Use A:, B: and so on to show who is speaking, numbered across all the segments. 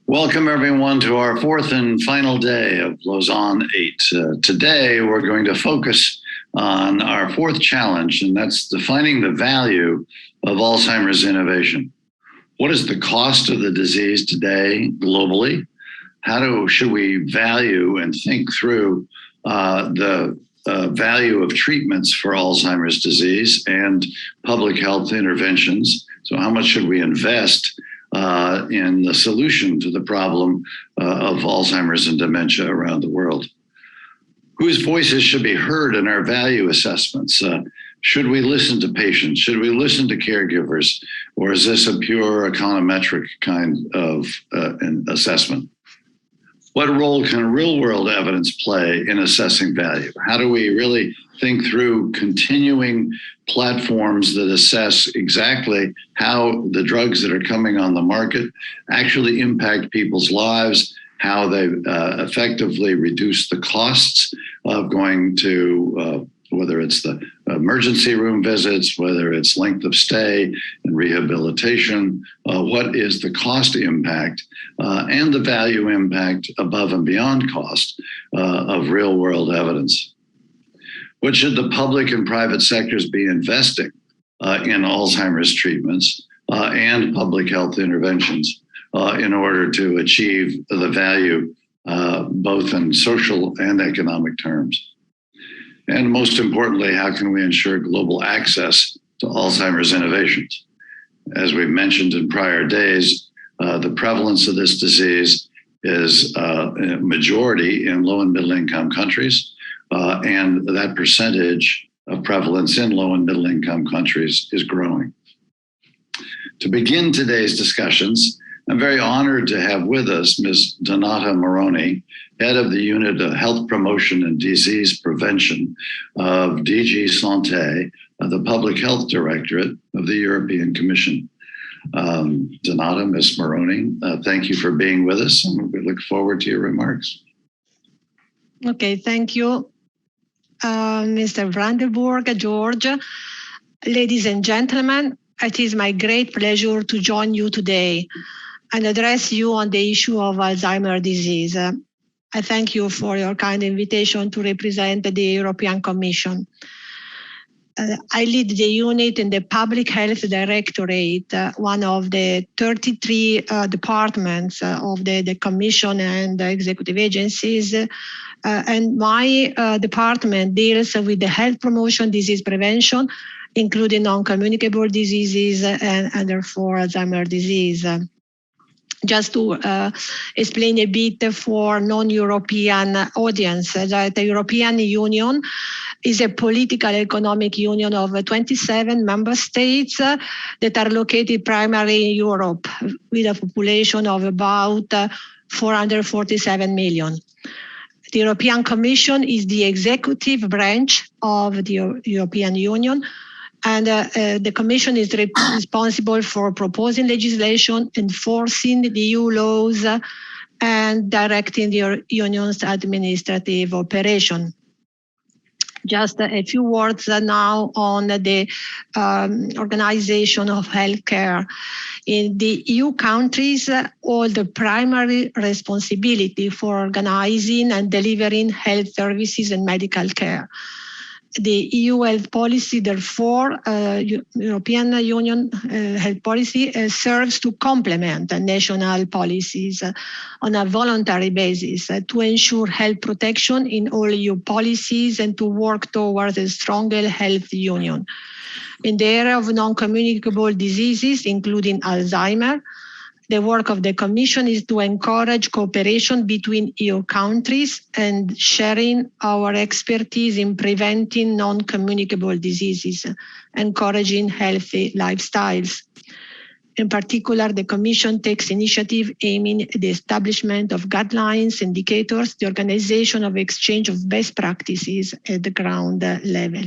A: Welcome everyone to our fourth and final day of Lausanne VIII. Today we're going to focus on our fourth challenge, and that's defining the value of Alzheimer's innovation. What is the cost of the disease today globally? Should we value and think through the value of treatments for Alzheimer's disease and public health interventions? So how much should we invest in the solution to the problem of Alzheimer's and dementia around the world? Whose voices should be heard in our value assessments? Should we listen to patients? Should we listen to caregivers? Or is this a pure econometric kind of an assessment? What role can real-world evidence play in assessing value? How do we really think through continuing platforms that assess exactly how the drugs that are coming on the market actually impact people's lives, how they effectively reduce the costs of going to whether it's the emergency room visits, whether it's length of stay and rehabilitation, what is the cost impact and the value impact above and beyond cost of real world evidence? What should the public and private sectors be investing in Alzheimer's treatments and public health interventions in order to achieve the value both in social and economic terms? And most importantly, how can we ensure global access to Alzheimer's innovations? As we've mentioned in prior days, the prevalence of this disease is a majority in low and middle income countries, and that percentage of prevalence in low and middle income countries is growing. To begin today's discussions, I'm very honored to have with us Ms. Donata Meroni, head of the Unit of Health Promotion and Disease Prevention of DG Santé, the Public Health Directorate of the European Commission. Donata, Ms. Meroni, thank you for being with us, and we look forward to your remarks.
B: Okay, thank you, Mr. Brandenburg, George. Ladies and gentlemen, it is my great pleasure to join you today and address you on the issue of Alzheimer's disease. I thank you for your kind invitation to represent the European Commission. I lead the unit in the Public Health Directorate, one of the 33 departments of the Commission and the executive agencies. And my department deals with the health promotion, disease prevention, including non-communicable diseases and therefore Alzheimer's disease. Just to explain a bit for non-European audience, that the European Union is a political economic union of 27 member states that are located primarily in Europe, with a population of about 447 million. The European Commission is the executive branch of the European Union, and the Commission is responsible for proposing legislation, enforcing the EU laws, and directing the Union's administrative operation. Just a few words now on the organization of healthcare. In the EU countries, all the primary responsibility for organizing and delivering health services and medical care. The EU health policy, therefore, European Union health policy serves to complement national policies on a voluntary basis to ensure health protection in all EU policies and to work towards a stronger health union. In the area of non-communicable diseases, including Alzheimer's, the work of the Commission is to encourage cooperation between EU countries and sharing our expertise in preventing non-communicable diseases, encouraging healthy lifestyles. In particular, the Commission takes initiative aiming at the establishment of guidelines, indicators, the organization of exchange of best practices at the ground level.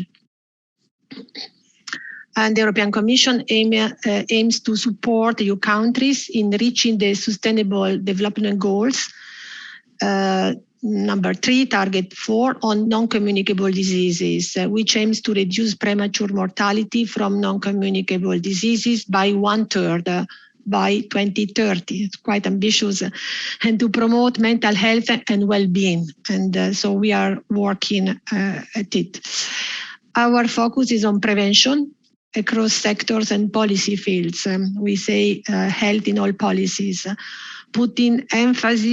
B: And the European Commission aims to support EU countries in reaching the Sustainable Development Goals, number 3, target 4, on non-communicable diseases, which aims to reduce premature mortality from non-communicable diseases by 1/3 by 2030. It's quite ambitious, and to promote mental health and well-being. And so we are working at it. Our focus is on prevention across sectors and policy fields. We say health in all policies, putting emphasis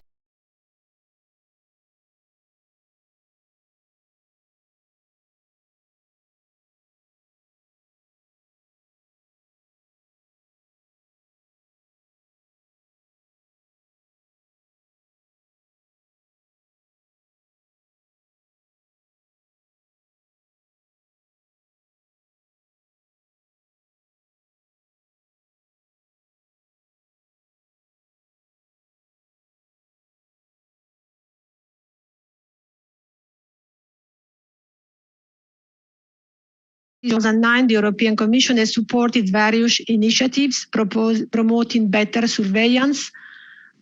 B: In 2009, the European Commission has supported various initiatives promoting better surveillance,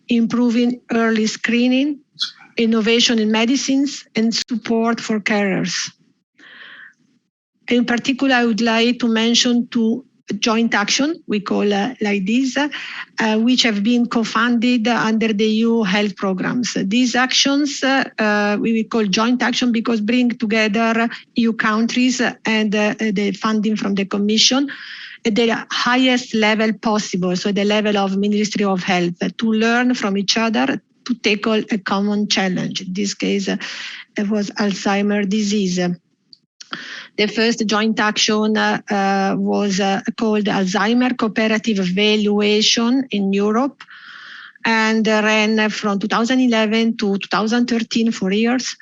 B: improving early screening, innovation in medicines, and support for carers. In particular, I would like to mention two joint action, we call like this, which have been co-funded under the EU health programs. These actions we will call joint action because bring together EU countries and the funding from the Commission at the highest level possible, so the level of Ministry of Health, to learn from each other to tackle a common challenge. In this case, it was Alzheimer's disease. The first joint action was called Alzheimer Cooperative Evaluation in Europe and ran from 2011 to 2013, 4 years.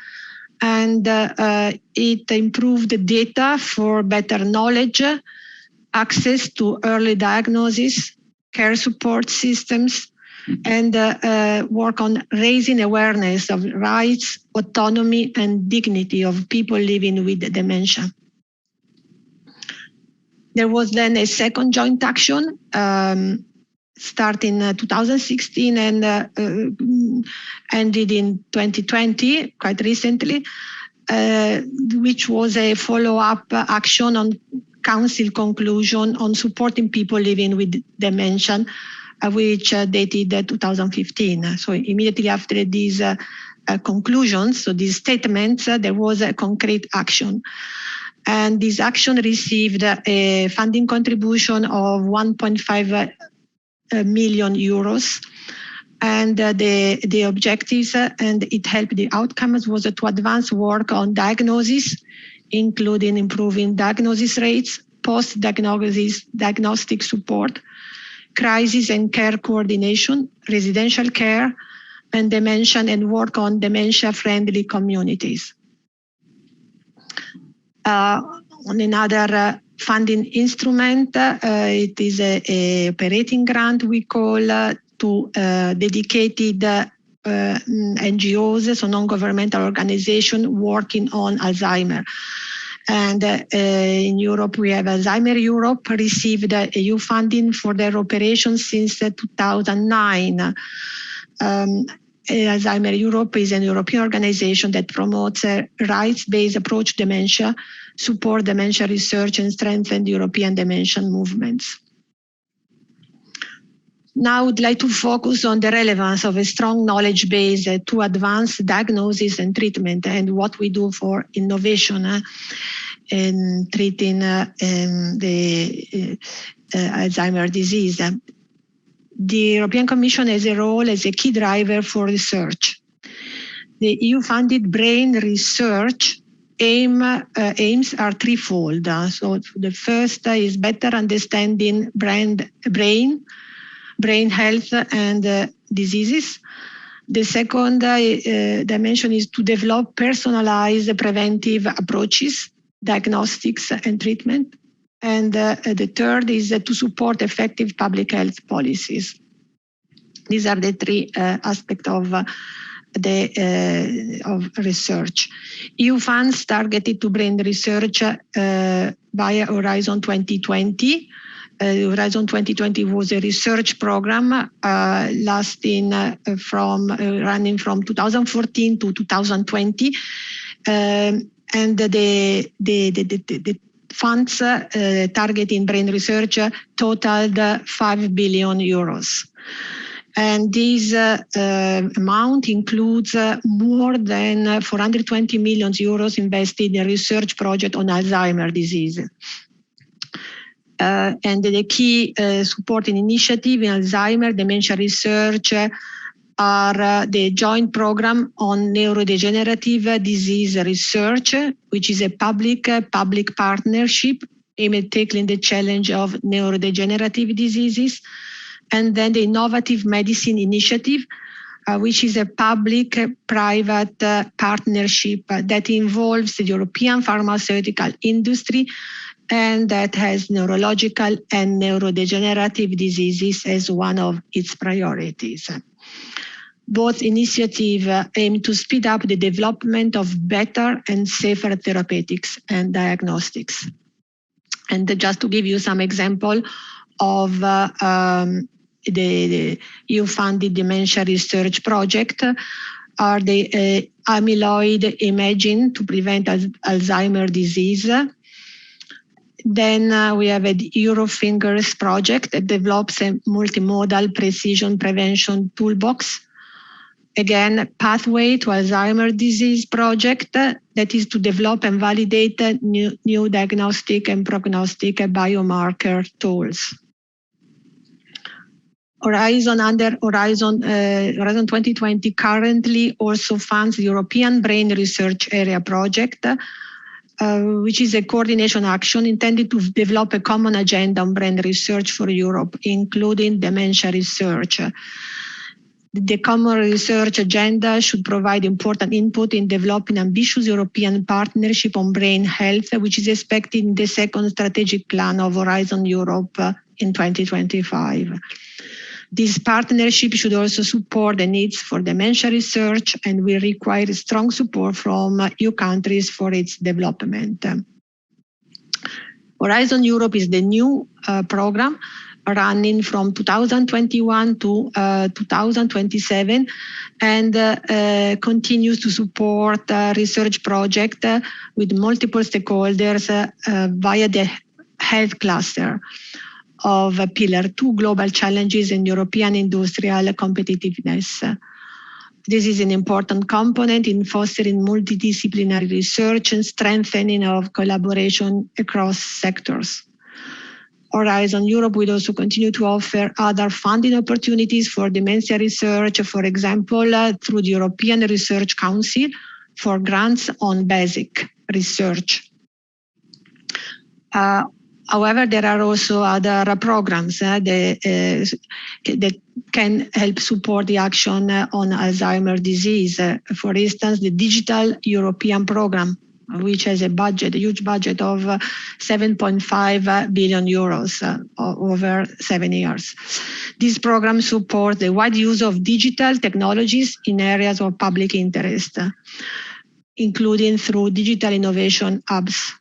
B: And it improved the data for better knowledge, access to early diagnosis, care support systems, and work on raising awareness of rights, autonomy, and dignity of people living with dementia. There was then a second joint action starting 2016 and ended in 2020, quite recently, which was a follow-up action on Council conclusion on supporting people living with dementia, which dated 2015. So immediately after these conclusions, so these statements, there was a concrete action. And this action received a funding contribution of 1.5 million euros. And the objectives and it helped the outcomes was to advance work on diagnosis, including improving diagnosis rates, post-diagnosis diagnostic support, crisis and care coordination, residential care, and dementia, and work on dementia-friendly communities. On another funding instrument, it is a operating grant we call to dedicated NGOs, so non-governmental organizations working on Alzheimer. And in Europe, we have Alzheimer Europe received EU funding for their operations since 2009. Alzheimer Europe is an European organization that promotes a rights-based approach to dementia, support dementia research, and strengthen European dementia movements. Now I would like to focus on the relevance of a strong knowledge base to advance diagnosis and treatment and what we do for innovation in treating the Alzheimer's disease. The European Commission has a role as a key driver for research. The EU-funded brain research aims are threefold. So the first is better understanding brain health and diseases. The second dimension is to develop personalized preventive approaches, diagnostics and treatment. And the third is to support effective public health policies. These are the three aspects of research. EU funds targeted to brain research via Horizon 2020. Horizon 2020 was a research program running from 2014 to 2020. And the funds targeting brain research totaled 5 billion euros. And this amount includes more than 420 million euros invested in a research project on Alzheimer's disease. And the key supporting initiative in Alzheimer's dementia research are the joint program on neurodegenerative disease research, which is a public partnership aimed at tackling the challenge of neurodegenerative diseases. And then the Innovative Medicine Initiative, which is a public-private partnership that involves the European pharmaceutical industry and that has neurological and neurodegenerative diseases as one of its priorities. Both initiatives aim to speed up the development of better and safer therapeutics and diagnostics. And just to give you some example of the EU-funded dementia research project are the amyloid imaging to prevent Alzheimer's disease. Then we have a Eurofingers project that develops a multimodal precision prevention toolbox. Again, Pathway to Alzheimer's disease project that is to develop and validate new diagnostic and prognostic biomarker tools. Horizon 2020 currently also funds the European Brain Research Area project, which is a coordination action intended to develop a common agenda on brain research for Europe, including dementia research. The common research agenda should provide important input in developing ambitious European partnership on brain health, which is expected in the second strategic plan of Horizon Europe in 2025. This partnership should also support the needs for dementia research and will require strong support from EU countries for its development. Horizon Europe is the new program running from 2021 to 2027 and continues to support research projects with multiple stakeholders via the health cluster of Pillar 2 Global Challenges in European Industrial Competitiveness. This is an important component in fostering multidisciplinary research and strengthening of collaboration across sectors. Horizon Europe will also continue to offer other funding opportunities for dementia research, for example, through the European Research Council for grants on basic research. However, there are also other programs that can help support the action on Alzheimer's disease. For instance, the Digital European Programme, which has a huge budget of 7.5 billion euros over 7 years. This program supports the wide use of digital technologies in areas of public interest, including through digital innovation hubs.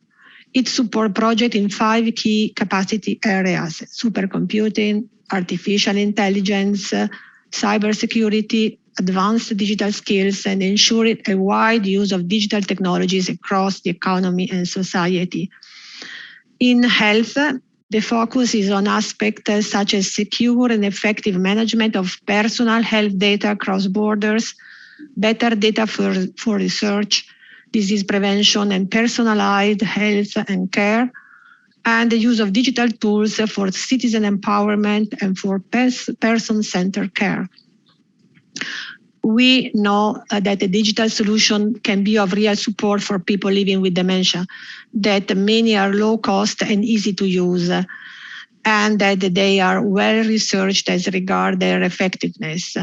B: It supports projects in 5 key capacity areas: supercomputing, artificial intelligence, cybersecurity, advanced digital skills, and ensuring a wide use of digital technologies across the economy and society. In health, the focus is on aspects such as secure and effective management of personal health data across borders, better data for research, disease prevention and personalized health and care, and the use of digital tools for citizen empowerment and for person-centered care. We know that a digital solution can be of real support for people living with dementia, that many are low cost and easy to use, and that they are well researched as regards their effectiveness.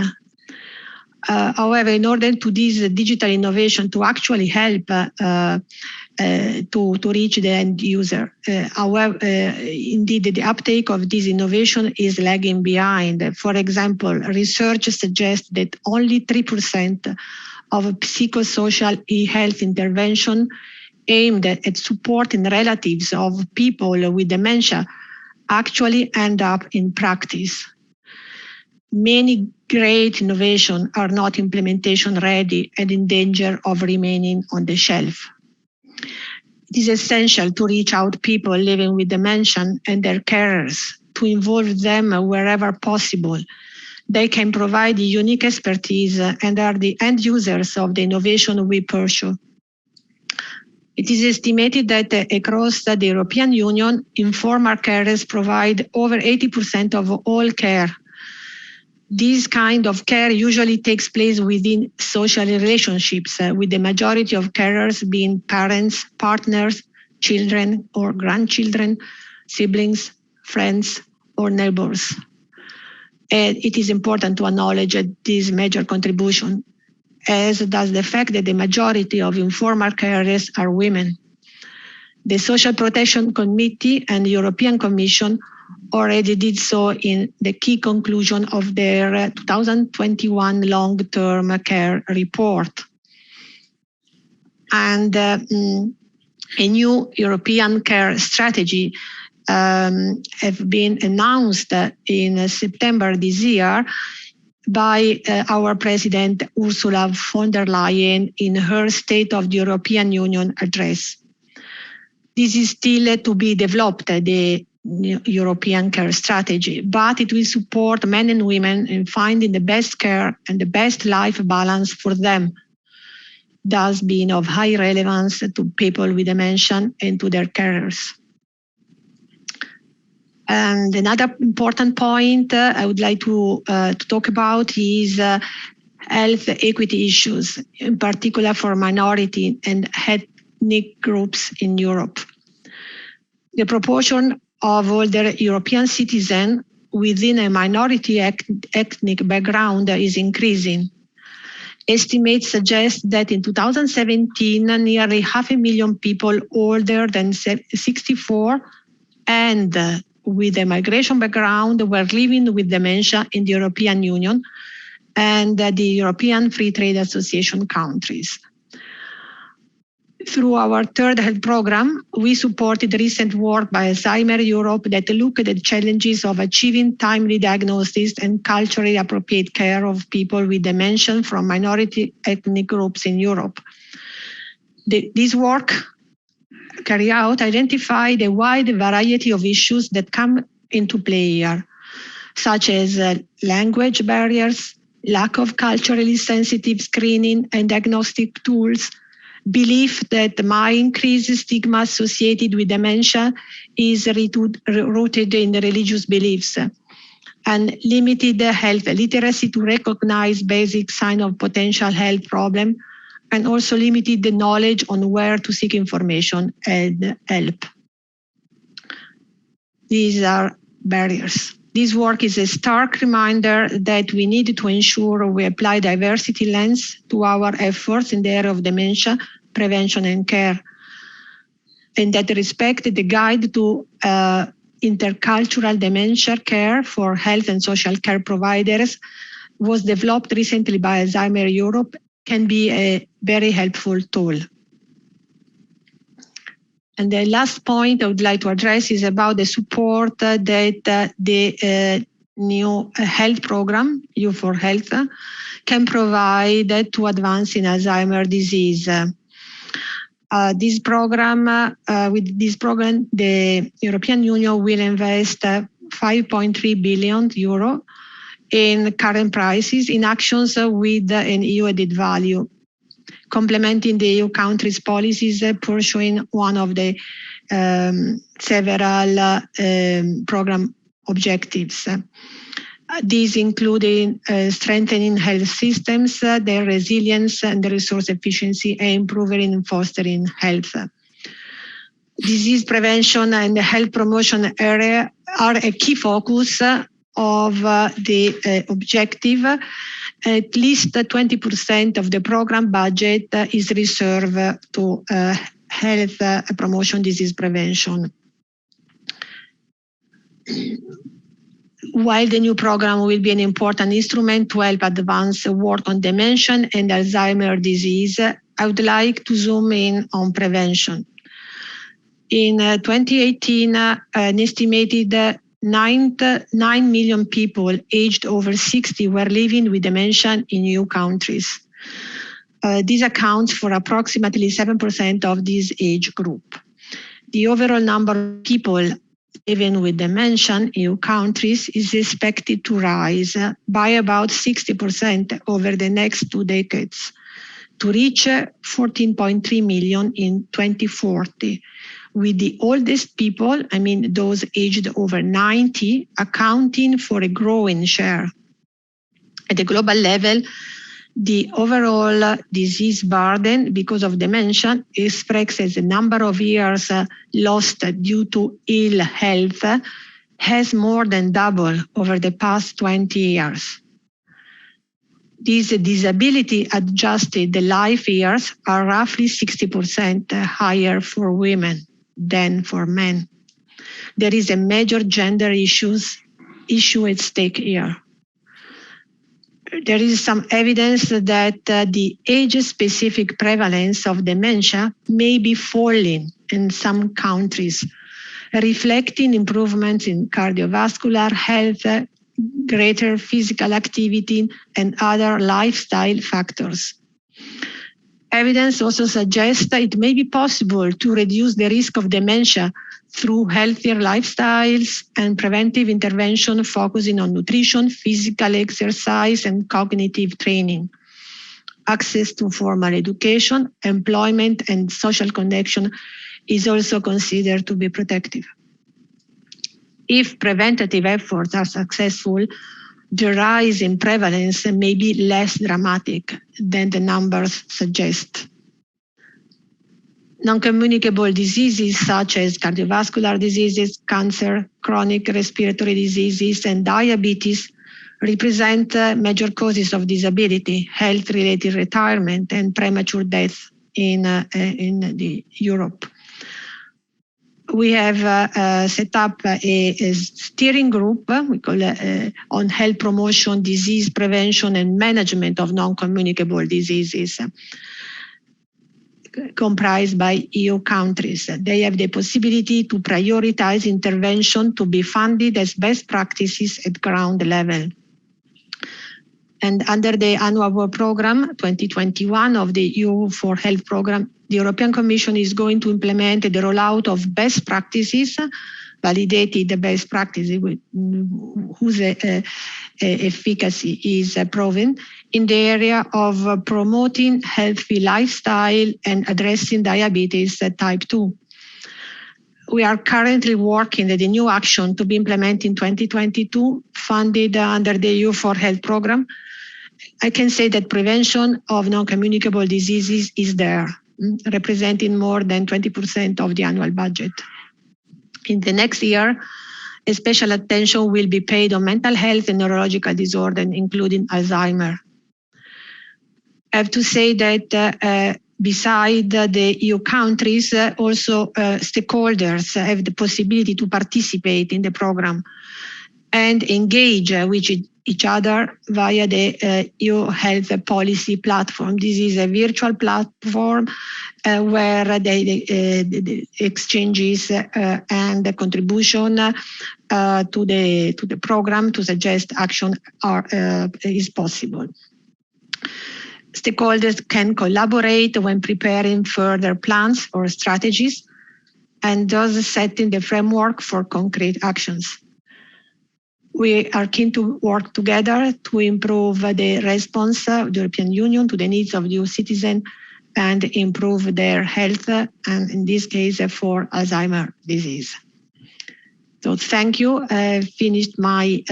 B: However, in order to this digital innovation to actually help to reach the end user, indeed the uptake of this innovation is lagging behind. For example, research suggests that only 3% of psychosocial e-health intervention aimed at supporting relatives of people with dementia actually end up in practice. Many great innovations are not implementation ready and in danger of remaining on the shelf. It is essential to reach out people living with dementia and their carers, to involve them wherever possible. They can provide unique expertise and are the end users of the innovation we pursue. It is estimated that across the European Union, informal carers provide over 80% of all care. This kind of care usually takes place within social relationships, with the majority of carers being parents, partners, children or grandchildren, siblings, friends, or neighbors. And it is important to acknowledge this major contribution, as does the fact that the majority of informal carers are women. The Social Protection Committee and the European Commission already did so in the key conclusion of their 2021 long-term care report. And a new European care strategy have been announced in September this year by our President Ursula von der Leyen in her State of the European Union address. This is still to be developed, the European care strategy, but it will support men and women in finding the best care and the best life balance for them, thus being of high relevance to people with dementia and to their carers. And another important point I would like to talk about is health equity issues, in particular for minority and ethnic groups in Europe. The proportion of older European citizens within a minority ethnic background is increasing. Estimates suggest that in 2017, nearly 500,000 people older than 64 and with a migration background were living with dementia in the European Union and the European Free Trade Association countries. Through our third health program, we supported recent work by Alzheimer Europe that looked at the challenges of achieving timely diagnosis and culturally appropriate care of people with dementia from minority ethnic groups in Europe. This work carried out identified a wide variety of issues that come into play here, such as language barriers, lack of culturally sensitive screening and diagnostic tools, belief that my increased stigma associated with dementia is rooted in the religious beliefs, and limited health literacy to recognize basic signs of potential health problem, and also limited the knowledge on where to seek information and help. These are barriers. This work is a stark reminder that we need to ensure we apply diversity lens to our efforts in the area of dementia prevention and care, and that respect the guide to intercultural dementia care for health and social care providers was developed recently by Alzheimer Europe can be a very helpful tool. And the last point I would like to address is about the support that the new health program, U4Health, can provide to advance in Alzheimer's disease. With this program, the European Union will invest 5.3 billion euro in current prices in actions with an EU added value, complementing the EU countries' policies pursuing one of the several program objectives. These including strengthening health systems, their resilience and the resource efficiency, and improving and fostering health. Disease prevention and the health promotion area are a key focus of the objective. At least 20% of the program budget is reserved to health promotion, disease prevention. While the new program will be an important instrument to help advance work on dementia and Alzheimer's disease, I would like to zoom in on prevention. In 2018, an estimated 9 million people aged over 60 were living with dementia in EU countries. This accounts for approximately 7% of this age group. The overall number of people living with dementia in EU countries is expected to rise by about 60% over the next 2 decades, to reach 14.3 million in 2040, with the oldest people, I mean those aged over 90, accounting for a growing share. At the global level, the overall disease burden because of dementia, expressed as the number of years lost due to ill health, has more than doubled over the past 20 years. These disability-adjusted life years are roughly 60% higher for women than for men. There is a major gender issue at stake here. There is some evidence that the age-specific prevalence of dementia may be falling in some countries, reflecting improvements in cardiovascular health, greater physical activity, and other lifestyle factors. Evidence also suggests that it may be possible to reduce the risk of dementia through healthier lifestyles and preventive intervention focusing on nutrition, physical exercise, and cognitive training. Access to formal education, employment, and social connection is also considered to be protective. If preventative efforts are successful, the rise in prevalence may be less dramatic than the numbers suggest. Non-communicable diseases such as cardiovascular diseases, cancer, chronic respiratory diseases, and diabetes represent major causes of disability, health-related retirement, and premature death in Europe. We have set up a steering group, we call it, on health promotion, disease prevention, and management of non-communicable diseases, comprised by EU countries. They have the possibility to prioritize intervention to be funded as best practices at ground level. And under the annual work program 2021 of the EU for Health program, the European Commission is going to implement the rollout of best practices, validated the best practices whose efficacy is proven in the area of promoting healthy lifestyle and addressing diabetes type 2. We are currently working at a new action to be implemented in 2022, funded under the EU for Health program. I can say that prevention of non-communicable diseases is there, representing more than 20% of the annual budget. In the next year, a special attention will be paid on mental health and neurological disorders, including Alzheimer. I have to say that beside the EU countries, also stakeholders have the possibility to participate in the program and engage with each other via the EU Health Policy Platform. This is a virtual platform where the exchanges and the contribution to the program to suggest action is possible. Stakeholders can collaborate when preparing further plans or strategies, and thus setting the framework for concrete actions. We are keen to work together to improve the response of the European Union to the needs of EU citizens and improve their health, and in this case for Alzheimer's disease. So thank you. I finished my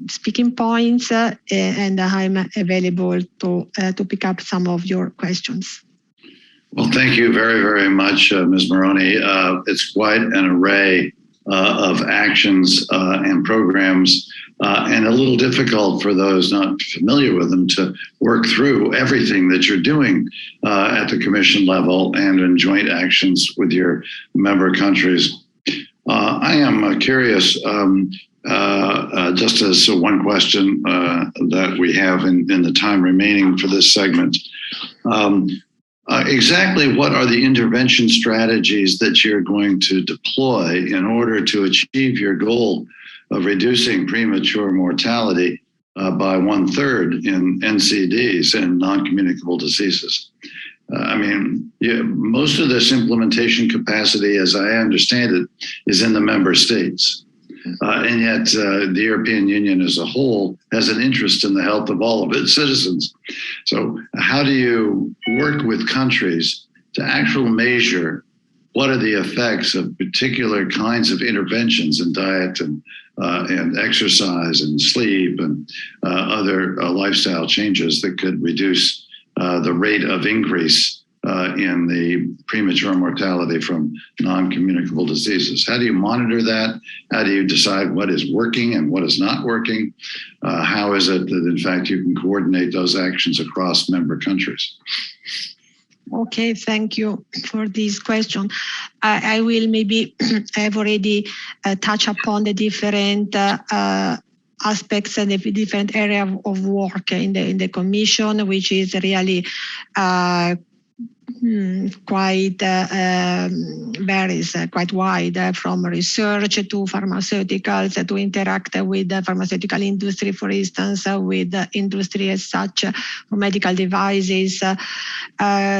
B: speaking points and I'm available to pick up some of your questions.
A: Well, thank you very, very much, Ms. Meroni. It's quite an array of actions and programs, and a little difficult for those not familiar with them to work through everything that you're doing at the Commission level and in joint actions with your member countries. I am curious, just as one question that we have in the time remaining for this segment. Exactly what are the intervention strategies that you're going to deploy in order to achieve your goal of reducing premature mortality by 1/3 in NCDs and non-communicable diseases. Most of this implementation capacity, as I understand it, is in the member states. And yet the European Union as a whole has an interest in the health of all of its citizens. So how do you work with countries to actually measure what are the effects of particular kinds of interventions in diet and exercise and sleep and other lifestyle changes that could reduce the rate of increase in the premature mortality from non-communicable diseases? How do you monitor that? How do you decide what is working and what is not working? How is it that, in fact, you can coordinate those actions across member countries?
B: Okay, thank you for this question. I will maybe have already touched upon the different aspects and the different area of work in the Commission, which is really quite varies quite wide, from research to pharmaceuticals, to interact with the pharmaceutical industry, for instance, with the industry as such, for medical devices,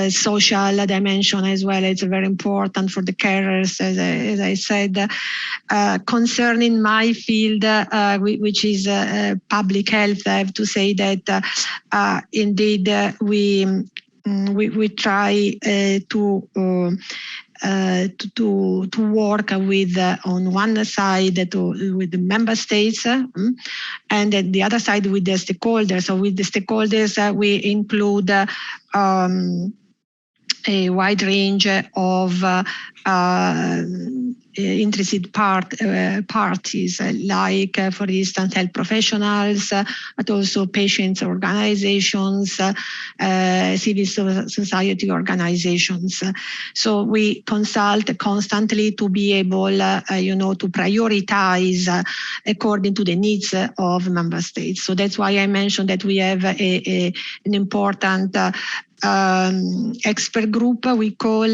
B: social dimension as well. It's very important for the carers, as I said. Concerning my field, which is public health, I have to say that indeed we try to work with on one side with the member states, and then the other side with the stakeholders. So with the stakeholders, we include a wide range of interested parties, like, for instance, health professionals, but also patients' organizations, civil society organizations. So we consult constantly to be able, to prioritize according to the needs of member states. So that's why I mentioned that we have an important expert group, we call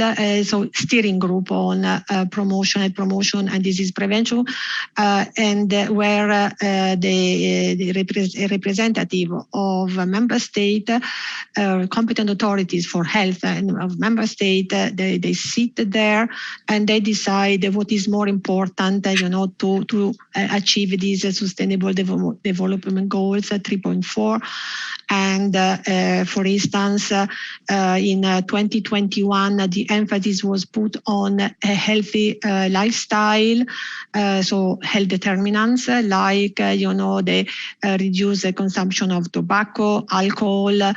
B: steering group on promotion and disease prevention, and where the representative of member state, competent authorities for health and of member state, they sit there and they decide what is more important, to achieve these sustainable development goals 3.4. And for instance, in 2021, the emphasis was put on a healthy lifestyle, so health determinants like, the reduce the consumption of tobacco, alcohol,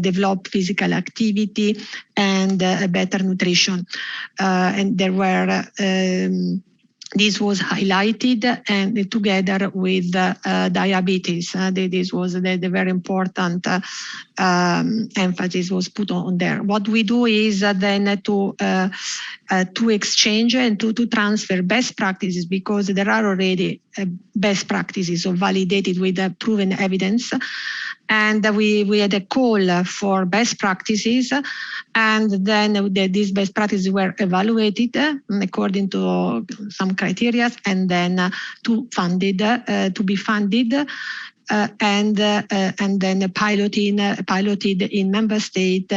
B: develop physical activity, and better nutrition. And there were this was highlighted, and together with diabetes, this was the very important emphasis was put on there. What we do is then to exchange and to transfer best practices, because there are already best practices, so validated with proven evidence. And we had a call for best practices, and then these best practices were evaluated according to some criteria, and then to be funded, and then piloted in member state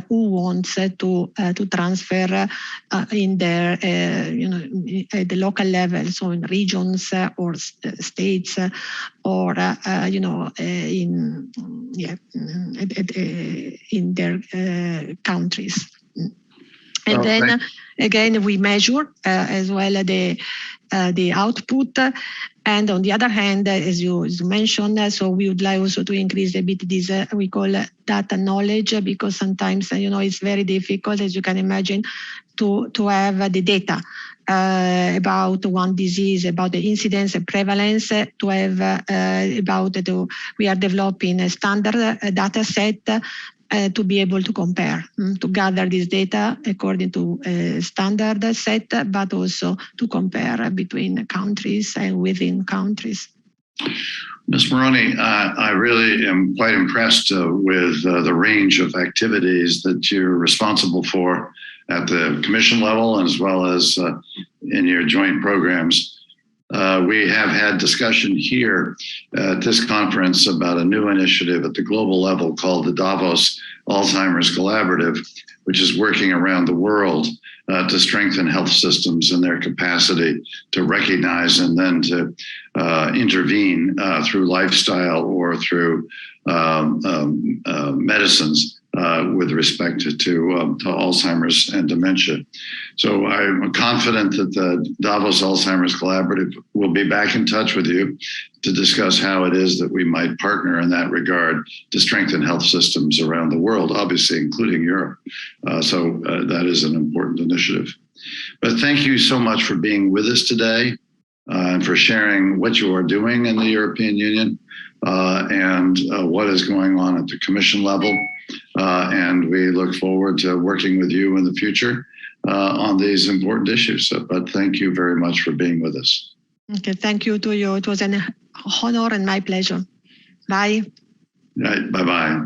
B: who wants to transfer in their at the local level, so in regions or states, or in their countries. And then again we measure as well the output. And on the other hand, as you mentioned, so we would like also to increase a bit this we call data knowledge, because sometimes it's very difficult, as you can imagine, to have the data about one disease, about the incidence and prevalence, to have we are developing a standard data set to be able to compare, to gather this data according to a standard set, but also to compare between countries and within countries.
A: Ms. Meroni, I really am quite impressed with the range of activities that you're responsible for at the Commission level, as well as in your joint programs. We have had discussion here at this conference about a new initiative at the global level called the Davos Alzheimer's Collaborative, which is working around the world to strengthen health systems and their capacity to recognize and then to intervene through lifestyle or through medicines with respect to Alzheimer's and dementia. So I'm confident that the Davos Alzheimer's Collaborative will be back in touch with you to discuss how it is that we might partner in that regard to strengthen health systems around the world, obviously including Europe. So that is an important initiative. But thank you so much for being with us today and for sharing what you are doing in the European Union and what is going on at the Commission level. And we look forward to working with you in the future on these important issues. But thank you very much for being with us.
B: Okay, thank you to you. It was an honor and my pleasure. Bye.
A: Right, bye-bye.